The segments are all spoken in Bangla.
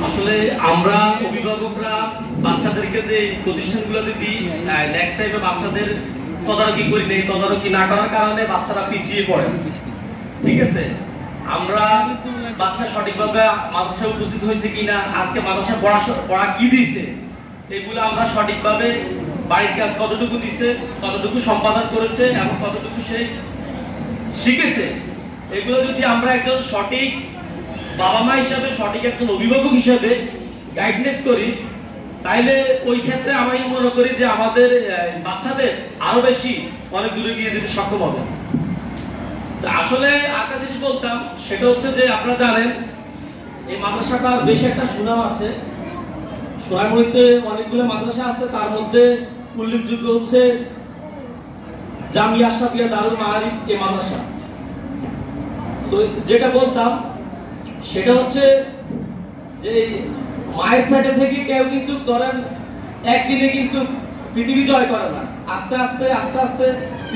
আসলে আমরা অভিভাবকরা বাচ্চাদেরকে যে প্রতিষ্ঠানগুলোতে দিই, নেক্সট টাইমে বাচ্চাদের তদারকি করি নেই, তদারকি না করার কারণে বাচ্চারা পিছিয়ে পড়ে। ঠিক আছে, আমরা বাচ্চা সঠিকভাবে মাদ্রাসায় উপস্থিত হয়েছে কিনা, আজকে মাদ্রাসায় পড়া কি দিয়েছে, এগুলো আমরা সঠিকভাবে বাড়ির কাজ কতটুকু দিছে, কতটুকু সম্পাদন করেছে এবং কতটুকু সে শিখেছে, এগুলো যদি আমরা একজন সঠিক বাবা মা হিসাবে, সঠিক একজন অভিভাবক হিসাবে গাইডনেস করি, তাইলে ওই ক্ষেত্রে আমি মনে করি যে আমাদের বাচ্চাদের আরো বেশি অনেক দূরে গিয়ে যেতে সক্ষম হবে। আসলে একটা জিনিস বলতাম, সেটা হচ্ছে যে আপনারা জানেন এই মাদ্রাসাটার বেশ একটা সুনাম আছে। সোনাইমুড়িতে অনেকগুলো মাদ্রাসা আছে, তার মধ্যে উল্লেখযোগ্য হচ্ছে জামিয়া আশরাফিয়া দারুল মাআরিফ এই মাদ্রাসা। তো যেটা বলতাম সেটা হচ্ছে যে মায়ের পেটে থেকে কেউ কিন্তু ধরেন একদিনে কিন্তু পৃথিবী জয় করে না, আস্তে আস্তে আস্তে আস্তে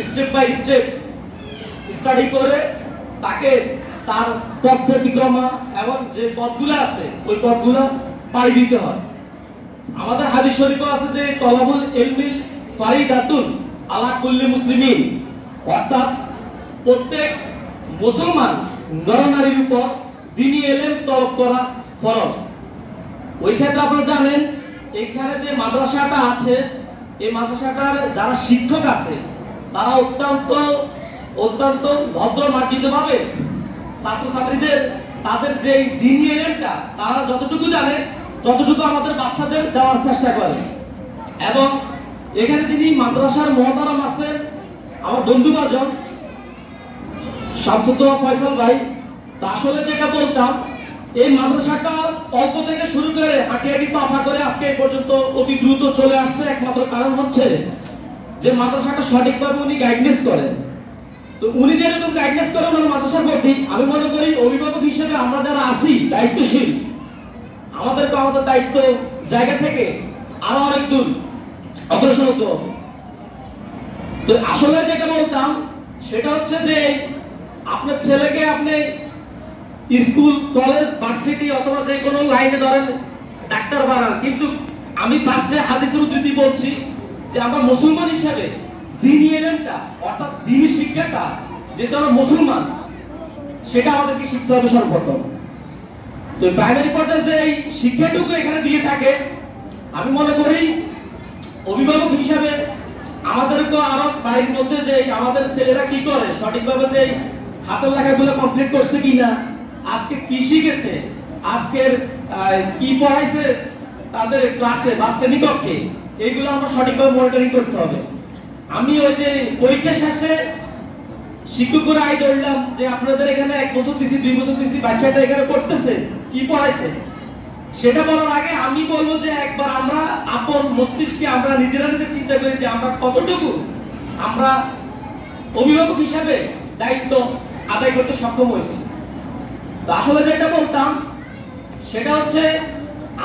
স্টেপ বাই স্টেপ স্টাডি করে তাকে তার পথ ব্যতিক্রমা এবং যে পথগুলো আছে ওই পথগুলো পাড়ি দিতে হয়। আমাদের হাদিস শরীফে আছে যে তলাবুল ইলমিল ফারিদাতুন আলা কুল্লি মুসলিমিন, অর্থাৎ প্রত্যেক মুসলমান নরনারীর উপর দ্বীনি ইলম তলব করা ফরজ। ওই ক্ষেত্রে আপনারা জানেন এখানে যে মাদ্রাসাটা আছে, এই মাদ্রাসাটার যারা শিক্ষক আছে তারা অত্যন্ত ভদ্র মার্জিত ভাবে ছাত্রছাত্রীদের তাদের যে দ্বীনি ইলমটা তারা যতটুকু জানে ততটুকু আমাদের বাচ্চাদের দেওয়ার চেষ্টা করে। এবং এখানে যিনি মাদ্রাসার মহতারাম আছেন আমার বন্ধু বাজন শামসুদ্দৌলা ফয়সাল ভাই, তা আসলে যেটা বলতাম এই মাদ্রাসাটা অল্প থেকে শুরু করে হাঁটি পাপা করে আজকে এই পর্যন্ত অতি দ্রুত চলে আসছে। একমাত্র কারণ হচ্ছে যে মাদ্রাসাটা সঠিকভাবে উনি গাইডনেস করেন। তো উনি যেরকম গাইডনেস করেন ওনার মাদ্রাসার প্রতি, আমি মনে করি অভিভাবক হিসেবে আমরা যারা আছি দায়িত্বশীল, আমাদেরকে আমাদের দায়িত্ব জায়গা থেকে আরো অনেক দূর অগ্রসর হতে হবে। তো আসলে যেটা বলতাম সেটা হচ্ছে যে আপনার ছেলেকে আপনি স্কুল কলেজ ভার্সিটি অথবা যে কোনো লাইনে ধরেন ডাক্তার বানান, কিন্তু আমি ফার্স্টে হাদিসের উদ্ধৃতি বলছি যে আমরা মুসলমান হিসেবে দ্বীনি ইলমটা অর্থাৎ দ্বীনি শিক্ষাটা যেটা আমরা মুসলমান সেটা আমাদেরকে শিখতে হবে সর্বপ্রথম। তো প্রাইমারি পর্যায়ে যে শিক্ষাটুকু এখানে দিয়ে থাকে, আমি মনে করি অভিভাবক হিসাবে আমাদেরকে আরো বাড়ির মধ্যে যে আমাদের ছেলেরা কি করে সঠিকভাবে যে হাতের লেখাগুলো কমপ্লিট করছে কিনা, আজকে কি শিখেছে, আজকের কি পড়াইছে তাদের ক্লাসে বা শ্রেণীকক্ষে, এইগুলো আমরা সঠিকভাবে মনিটরিং করতে হবে। আমি ওই যে পরীক্ষা শেষে শিক্ষকরা আই ধরলাম যে আপনাদের এখানে 1 বছর দিছি 2 বছর দিছি, বাচ্চাটা এখানে পড়তেছে কি পড়াইছে, সেটা বলার আগে আমি বলবো যে একবার আমরা আপন মস্তিষ্কে আমরা নিজেরা চিন্তা করি যে আমরা কতটুকু আমরা অভিভাবক হিসাবে দায়িত্ব আদায় করতে সক্ষম হয়েছি। তো আসলে যেটা বলতাম সেটা হচ্ছে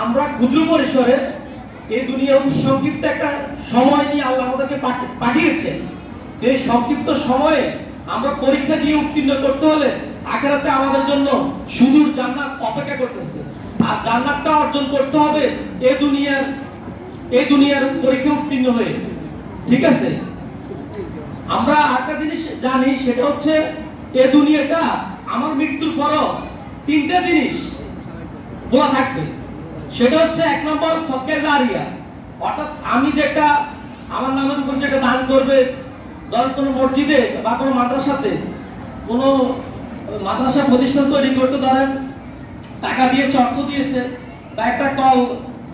আমরা ক্ষুদ্র পরিসরে এই দুনিয়া হচ্ছে সংক্ষিপ্ত একটা সময় নিয়ে আল্লাহ আমাদেরকে পাঠিয়েছে। এই সংক্ষিপ্ত সময়ে আমরা পরীক্ষা দিয়ে উত্তীর্ণ করতে হলে আখিরাতে আমাদের জন্য সুদূর জান্নাত অপেক্ষা করতেছে। আর জান্নাতটা অর্জন করতে হবে এই দুনিয়ার পরীক্ষা উত্তীর্ণ হয়ে। ঠিক আছে, আমরা একটা জিনিস জানি সেটা হচ্ছে এই দুনিয়াটা আমার মৃত্যুর পরও 3টা জিনিস বলা থাকবে। সেটা হচ্ছে 1 নম্বর সদকা জারিয়া, অর্থাৎ আমি যেটা আমার নামের উপর যেটা দান করবে, ধরেন কোনো মসজিদে বা কোনো মাদ্রাসাতে কোনো মাদ্রাসা প্রতিষ্ঠান তৈরি করতে ধরেন টাকা দিয়েছে, অর্থ দিয়েছে বা একটা কল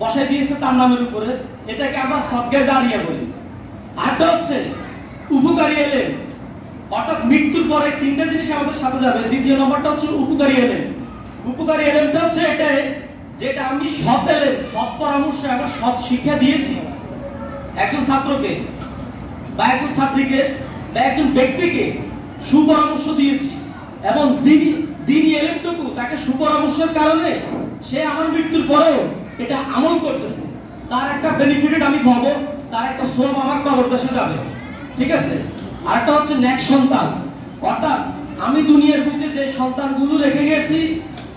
বসাই দিয়েছে তার নামের উপরে, এটাকে আমরা সদকা জারিয়া বলি। আরটা হচ্ছে উপকারী এলেম, অর্থাৎ মৃত্যুর পরে 3টা জিনিস আমাদের সাথে যাবে। দ্বিতীয় নম্বরটা হচ্ছে উপকারী এলেম। উপকারী এলেমটা হচ্ছে এটাই যেটা আমি সৎ এলেম, সৎ পরামর্শ এবং সৎ শিক্ষা দিয়েছি একজন ছাত্রকে বা একজন ছাত্রীকে বা একজন ব্যক্তিকে সুপরামর্শ দিয়েছি এবং দ্বীনি ইলমটুকু তাকে সুপরামর্শের কারণে সে আমার মৃত্যুর পরেও এটা আমল করতেছে, তার একটা বেনিফিট আমি পাবো, তার একটা সওয়াব আমার কবর দেশে যাবে। ঠিক আছে, আরেকটা হচ্ছে নেক সন্তান, অর্থাৎ আমি দুনিয়ার বুকে যে সন্তানগুলো রেখে গেছি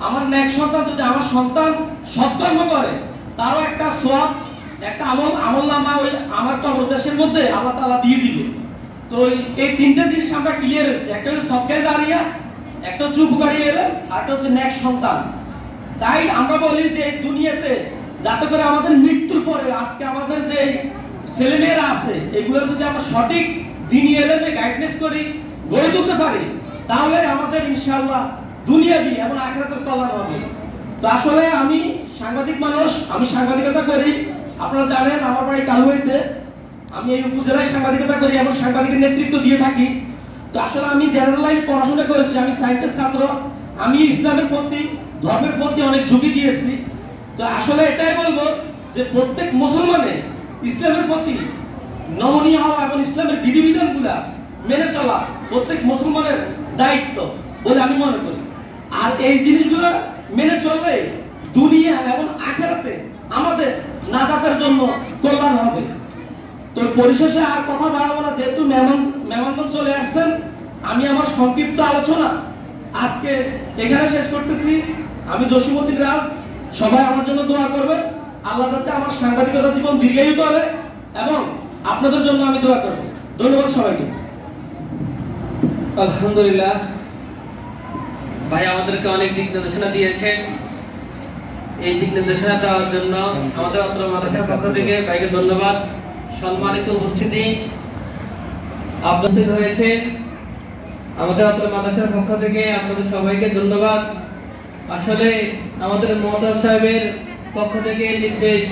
আমার নেক সন্তান যদি আমার সন্তান সৎকর্ম করে, তারও একটা সওয়াব, একটা আমলনামা ওই আমার কবরদেশের মধ্যে আল্লাহ তাআলা দিয়ে দিবে। তো এই তিনটা জিনিস আমরা ক্লিয়ার হয়েছে, একটা হচ্ছে সদকায়ে জারিয়া, একটা হচ্ছে উপকারী এলেম, আর একটা হচ্ছে নেক সন্তান। তাই আমরা বলি যে এই দুনিয়াতে যাতে করে আমাদের মৃত্যুর পরে আজকে আমাদের যে ছেলেমেয়েরা আছে এগুলো যদি আমরা সঠিক দ্বীনি এলেমে গাইডনেস করি, গড়ে তুলতে পারি, তাহলে আমাদের ইনশাআল্লাহ দুনিয়াবি এবং আখিরাতের কল্যাণ হবে। তো আসলে আমি সাংবাদিক মানুষ, আমি সাংবাদিকতা করি। আপনারা জানেন আমার বাড়ি কালুয়াইতে, আমি এই উপজেলায় সাংবাদিকতা করি এবং সাংবাদিকের নেতৃত্ব দিয়ে থাকি। তো আসলে আমি জেনারেল লাইন পড়াশোনা করেছি, আমি সায়েন্সের ছাত্র, আমি ইসলামের প্রতি, ধর্মের প্রতি অনেক ঝুঁকি দিয়েছি। তো আসলে এটাই বলবো যে প্রত্যেক মুসলমানের ইসলামের প্রতি নমনীয় হওয়া এবং ইসলামের বিধিবিধানগুলা মেনে চলা প্রত্যেক মুসলমানের দায়িত্ব বলে আমি মনে করি। আর এই জিনিসগুলো মেনে চললে দুনিয়া এবং আখিরাতে আমাদের নাজাতের জন্য কল্যাণ হবে। তো পরিশেষে আর কথা বাড়াবো না, যেহেতু মেহমানগণ চলে আসছেন, আমি আমার সংক্ষিপ্ত আলোচনা আজকে এখানে শেষ করতেছি। আমি জসীমউদ্দিন রাজ, সবাই আমার জন্য দোয়া করবেন, আল্লাহ যাতে আমার সাংবাদিকতা জীবন দীর্ঘায়ু করে, এবং আপনাদের জন্য আমি দোয়া করব। ধন্যবাদ সবাইকে। আলহামদুলিল্লাহ, ভাই আমাদেরকে অনেক দিক নির্দেশনা দিয়েছেন। এই দিক নির্দেশনা দেওয়ার জন্য আমাদের অত্র মাদ্রাসার পক্ষ থেকে ভাইকে ধন্যবাদ। সম্মানিত উপস্থিতি, উপস্থিত হয়েছেন আমাদের অত্র মাদ্রাসার পক্ষ থেকে আপনাদের সবাইকে ধন্যবাদ। আসলে আমাদের মোহতাব সাহেবের পক্ষ থেকে নির্দেশ